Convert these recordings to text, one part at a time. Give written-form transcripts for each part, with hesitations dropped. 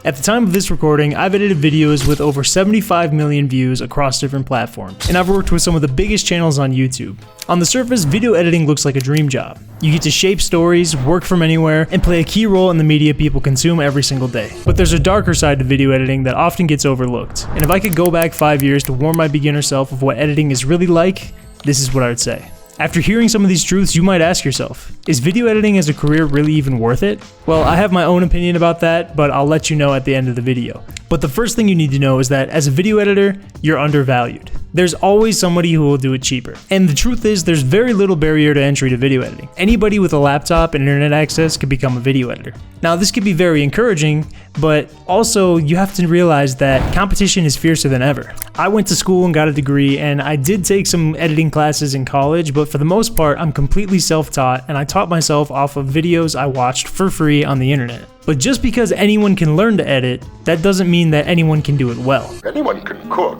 At the time of this recording, I've edited videos with over 75 million views across different platforms, and I've worked with some of the biggest channels on YouTube. On the surface, video editing looks like a dream job. You get to shape stories, work from anywhere, and play a key role in the media people consume every single day. But there's a darker side to video editing that often gets overlooked, and if I could go back 5 years to warn my beginner self of what editing is really like, this is what I would say. After hearing some of these truths, you might ask yourself, is video editing as a career really even worth it? Well, I have my own opinion about that, but I'll let you know at the end of the video. But the first thing you need to know is that as a video editor, you're undervalued. There's always somebody who will do it cheaper. And the truth is, there's very little barrier to entry to video editing. Anybody with a laptop and internet access could become a video editor. Now, this could be very encouraging, but also you have to realize that competition is fiercer than ever. I went to school and got a degree, and I did take some editing classes in college, but for the most part, I'm completely self-taught, and I taught myself off of videos I watched for free on the internet. But just because anyone can learn to edit, that doesn't mean that anyone can do it well. Anyone can cook,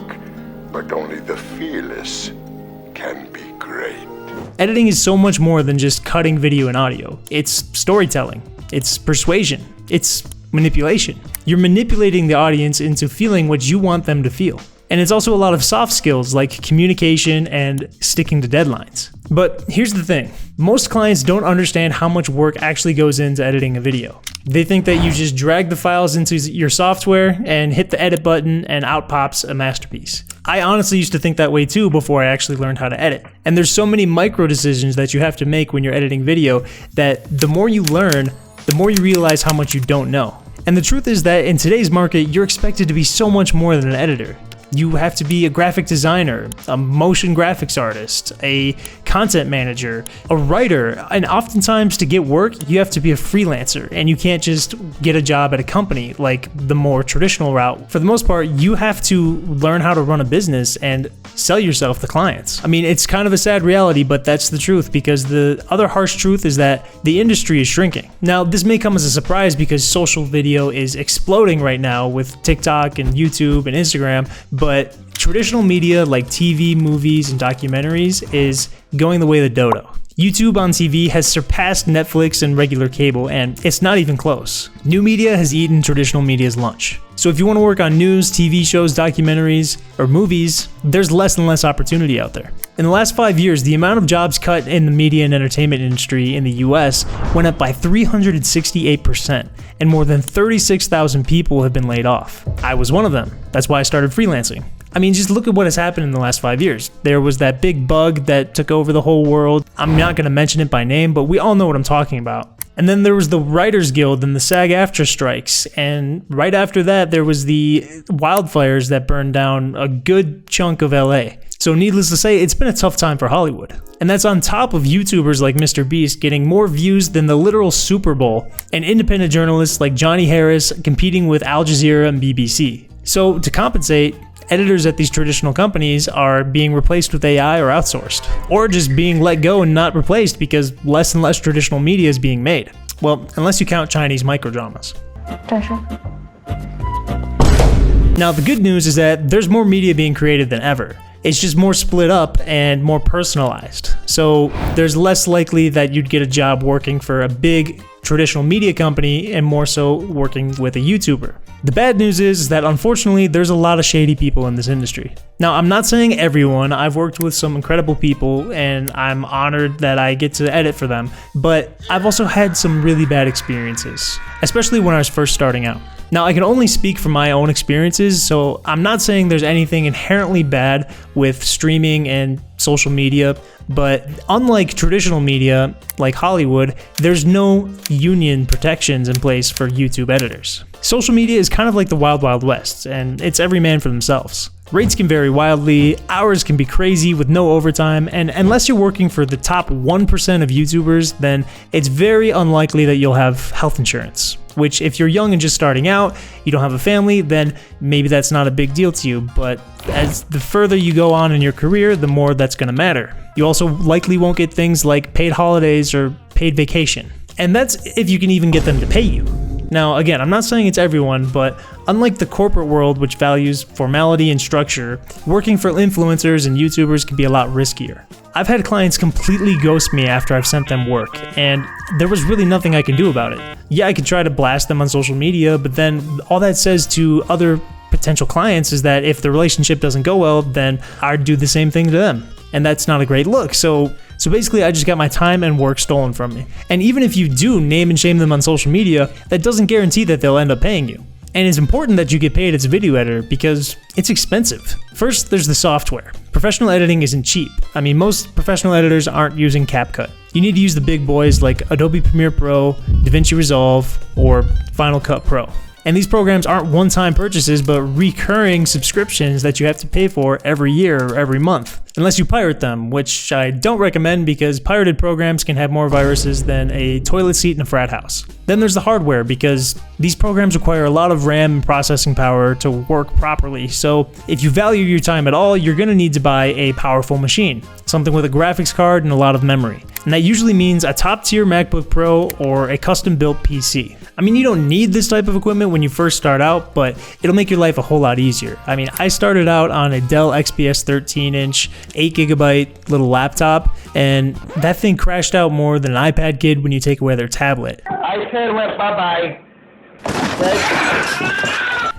but only the fearless can be great. Editing is so much more than just cutting video and audio. It's storytelling, it's persuasion, it's manipulation. You're manipulating the audience into feeling what you want them to feel. And it's also a lot of soft skills like communication and sticking to deadlines. But here's the thing, most clients don't understand how much work actually goes into editing a video. They think that you just drag the files into your software and hit the edit button and out pops a masterpiece. I honestly used to think that way too before I actually learned how to edit. And there's so many micro decisions that you have to make when you're editing video that the more you learn, the more you realize how much you don't know. And the truth is that in today's market, you're expected to be so much more than an editor. You have to be a graphic designer, a motion graphics artist, a content manager, a writer, and oftentimes to get work, you have to be a freelancer, and you can't just get a job at a company like the more traditional route. For the most part, you have to learn how to run a business and sell yourself to clients. I mean, it's kind of a sad reality, but that's the truth, because the other harsh truth is that the industry is shrinking. Now, this may come as a surprise because social video is exploding right now with TikTok and YouTube and Instagram, but traditional media like TV, movies, and documentaries is going the way of the dodo. YouTube on TV has surpassed Netflix and regular cable, and it's not even close. New media has eaten traditional media's lunch. So if you want to work on news, TV shows, documentaries, or movies, there's less and less opportunity out there. In the last 5 years, the amount of jobs cut in the media and entertainment industry in the US went up by 368%, and more than 36,000 people have been laid off. I was one of them. That's why I started freelancing. I mean, just look at what has happened in the last 5 years. There was that big bug that took over the whole world. I'm not going to mention it by name, but we all know what I'm talking about. And then there was the Writers Guild and the SAG-AFTRA strikes. And right after that, there was the wildfires that burned down a good chunk of LA. So needless to say, it's been a tough time for Hollywood. And that's on top of YouTubers like Mr. Beast getting more views than the literal Super Bowl, and independent journalists like Johnny Harris competing with Al Jazeera and BBC. So to compensate, editors at these traditional companies are being replaced with AI or outsourced, or just being let go and not replaced because less and less traditional media is being made. Well, unless you count Chinese microdramas. Now, the good news is that there's more media being created than ever. It's just more split up and more personalized. So there's less likely that you'd get a job working for a big traditional media company and more so working with a YouTuber. The bad news is that unfortunately there's a lot of shady people in this industry. Now, I'm not saying everyone. I've worked with some incredible people and I'm honored that I get to edit for them, but I've also had some really bad experiences, especially when I was first starting out. Now, I can only speak from my own experiences, so I'm not saying there's anything inherently bad with streaming and social media, but unlike traditional media like Hollywood, there's no union protections in place for YouTube editors. Social media is kind of like the Wild Wild West, and it's every man for themselves. Rates can vary wildly, hours can be crazy with no overtime, and unless you're working for the top 1% of YouTubers, then it's very unlikely that you'll have health insurance. Which, if you're young and just starting out, you don't have a family, then maybe that's not a big deal to you, but as the further you go on in your career, the more that's gonna matter. You also likely won't get things like paid holidays or paid vacation. And that's if you can even get them to pay you. Now, again, I'm not saying it's everyone, but unlike the corporate world, which values formality and structure, working for influencers and YouTubers can be a lot riskier. I've had clients completely ghost me after I've sent them work, and there was really nothing I can do about it. Yeah, I could try to blast them on social media, but then all that says to other potential clients is that if the relationship doesn't go well, then I'd do the same thing to them. And that's not a great look. So basically, I just got my time and work stolen from me. And even if you do name and shame them on social media, that doesn't guarantee that they'll end up paying you. And it's important that you get paid as a video editor because it's expensive. First, there's the software. Professional editing isn't cheap. I mean, most professional editors aren't using CapCut. You need to use the big boys like Adobe Premiere Pro, DaVinci Resolve, or Final Cut Pro. And these programs aren't one-time purchases, but recurring subscriptions that you have to pay for every year or every month. Unless you pirate them, which I don't recommend because pirated programs can have more viruses than a toilet seat in a frat house. Then there's the hardware, because these programs require a lot of RAM and processing power to work properly. So if you value your time at all, you're going to need to buy a powerful machine, something with a graphics card and a lot of memory. And that usually means a top-tier MacBook Pro or a custom-built PC. I mean, you don't need this type of equipment when you first start out, but it'll make your life a whole lot easier. I mean, I started out on a Dell XPS 13-inch, 8GB little laptop, and that thing crashed out more than an iPad kid when you take away their tablet. I said bye-bye.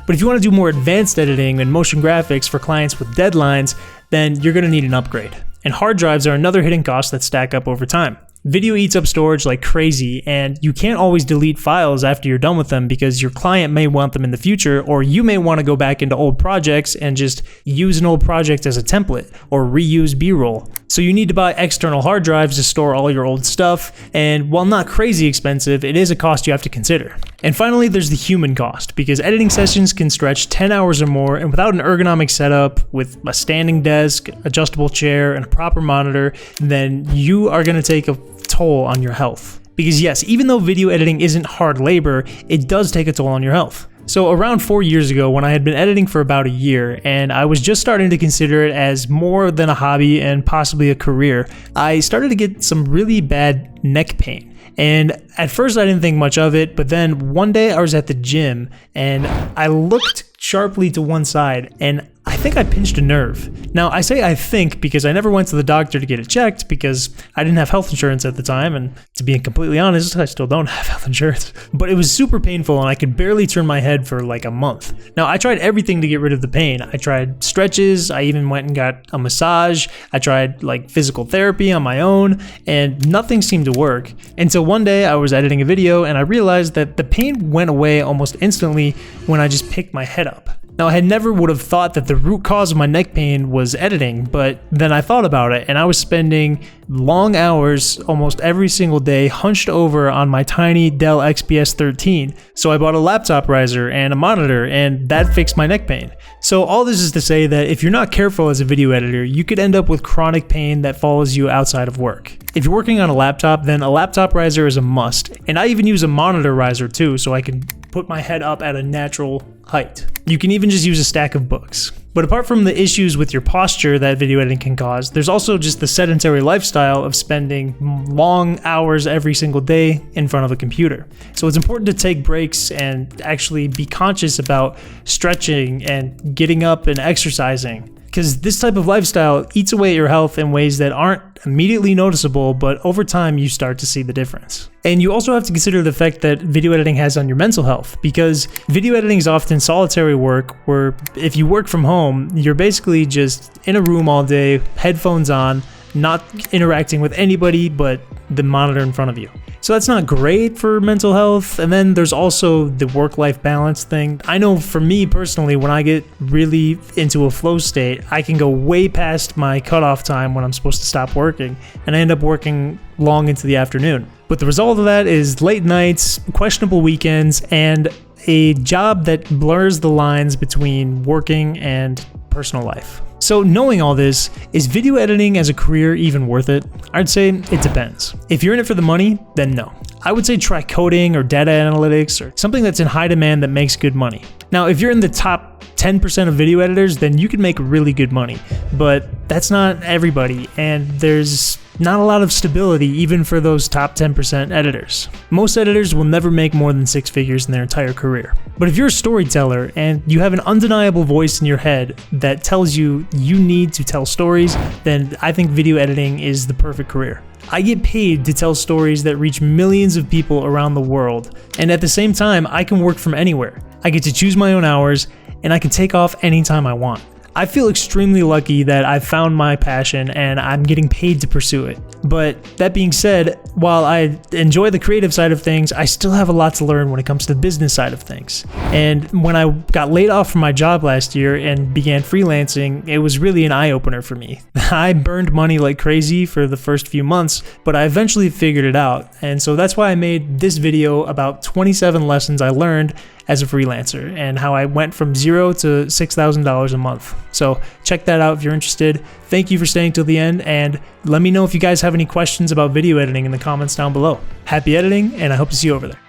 But if you want to do more advanced editing and motion graphics for clients with deadlines, then you're going to need an upgrade. And hard drives are another hidden cost that stack up over time. Video eats up storage like crazy, and you can't always delete files after you're done with them because your client may want them in the future, or you may want to go back into old projects and just use an old project as a template, or reuse B-roll. So you need to buy external hard drives to store all your old stuff, and while not crazy expensive, it is a cost you have to consider. And finally, there's the human cost, because editing sessions can stretch 10 hours or more, and without an ergonomic setup, with a standing desk, adjustable chair, and a proper monitor, then you are going to take a toll on your health. Because yes, even though video editing isn't hard labor, it does take a toll on your health. So around 4 years ago, when I had been editing for about a year, and I was just starting to consider it as more than a hobby and possibly a career, I started to get some really bad neck pain. And at first I didn't think much of it, but then one day I was at the gym and I looked sharply to one side and I think I pinched a nerve. Now I say I think because I never went to the doctor to get it checked because I didn't have health insurance at the time, and to be completely honest, I still don't have health insurance. But it was super painful and I could barely turn my head for like a month. Now I tried everything to get rid of the pain. I tried stretches, I even went and got a massage, I tried like physical therapy on my own, and nothing seemed to work. Until one day I was editing a video and I realized that the pain went away almost instantly when I just picked my head up. Now, I never would have thought that the root cause of my neck pain was editing, but then I thought about it and I was spending long hours almost every single day hunched over on my tiny Dell XPS 13. So I bought a laptop riser and a monitor, and that fixed my neck pain. So all this is to say that if you're not careful as a video editor, you could end up with chronic pain that follows you outside of work. If you're working on a laptop, then a laptop riser is a must. And I even use a monitor riser too, so I can put my head up at a natural height. You can even just use a stack of books. But apart from the issues with your posture that video editing can cause, there's also just the sedentary lifestyle of spending long hours every single day in front of a computer. So it's important to take breaks and actually be conscious about stretching and getting up and exercising, because this type of lifestyle eats away at your health in ways that aren't immediately noticeable, but over time you start to see the difference. And you also have to consider the effect that video editing has on your mental health, because video editing is often solitary work where if you work from home, you're basically just in a room all day, headphones on, not interacting with anybody but the monitor in front of you. So that's not great for mental health. And then there's also the work-life balance thing. I know for me personally, when I get really into a flow state, I can go way past my cutoff time when I'm supposed to stop working, and I end up working long into the afternoon. But the result of that is late nights, questionable weekends, and a job that blurs the lines between working and personal life. So knowing all this, is video editing as a career even worth it? I'd say it depends. If you're in it for the money, then no. I would say try coding or data analytics or something that's in high demand that makes good money. Now, if you're in the top 10% of video editors, then you can make really good money, but that's not everybody, and there's not a lot of stability even for those top 10% editors. Most editors will never make more than 6 figures in their entire career. But if you're a storyteller and you have an undeniable voice in your head that tells you you need to tell stories, then I think video editing is the perfect career. I get paid to tell stories that reach millions of people around the world, and at the same time, I can work from anywhere. I get to choose my own hours, and I can take off anytime I want. I feel extremely lucky that I've found my passion and I'm getting paid to pursue it. But that being said, while I enjoy the creative side of things, I still have a lot to learn when it comes to the business side of things. And when I got laid off from my job last year and began freelancing, it was really an eye-opener for me. I burned money like crazy for the first few months, but I eventually figured it out. And so that's why I made this video about 27 lessons I learned as a freelancer and how I went from $0 to $6,000 a month. So check that out if you're interested. Thank you for staying till the end, and let me know if you guys have any questions about video editing in the comments down below. Happy editing, and I hope to see you over there.